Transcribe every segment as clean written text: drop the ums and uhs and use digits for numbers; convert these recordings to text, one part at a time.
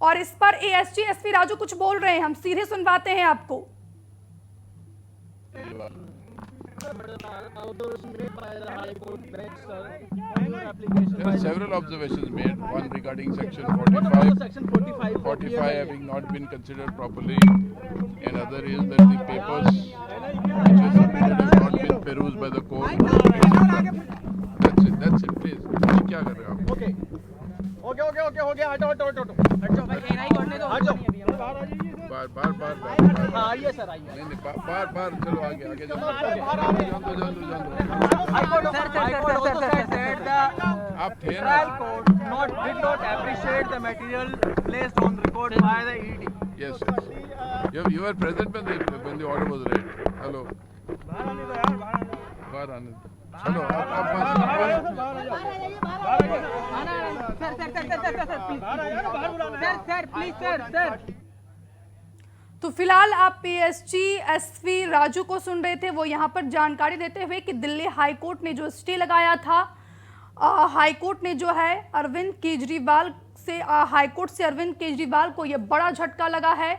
और इस पर एएसजी एसपी राजू कुछ बोल रहे हैं, हम सीधे सुनवाते हैं आपको। There are several observations made. One regarding section 45 having not been considered properly, and other is that the papers which were submitted have not been perused by the court. That's it. Please, ये क्या कर रहे हो आप? Okay हो गया हटो भाई एनआई करने दो हट जाओ बार हाँ आइए सर आइए नहीं बार चलो आगे जाओ आप थे ना did not appreciate the material placed on record by the ED. yes you were present when the order was read. hello बाहर आने दो चलो सर तो फिलहाल आप पीएसजी एसपी राजू को सुन रहे थे, वो यहाँ पर जानकारी देते हुए कि दिल्ली हाईकोर्ट ने जो स्टे लगाया था, हाईकोर्ट ने जो है अरविंद केजरीवाल से हाईकोर्ट से अरविंद केजरीवाल को यह बड़ा झटका लगा है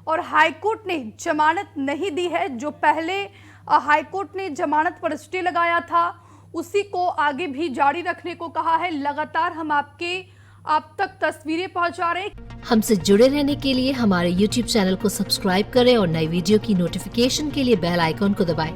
और हाईकोर्ट ने जमानत नहीं दी है। जो पहले हाईकोर्ट ने जमानत पर स्टे लगाया था उसी को आगे भी जारी रखने को कहा है। लगातार हम आप तक तस्वीरें पहुंचा रहे हैं। हमसे जुड़े रहने के लिए हमारे YouTube चैनल को सब्सक्राइब करें और नई वीडियो की नोटिफिकेशन के लिए बेल आइकॉन को दबाएं।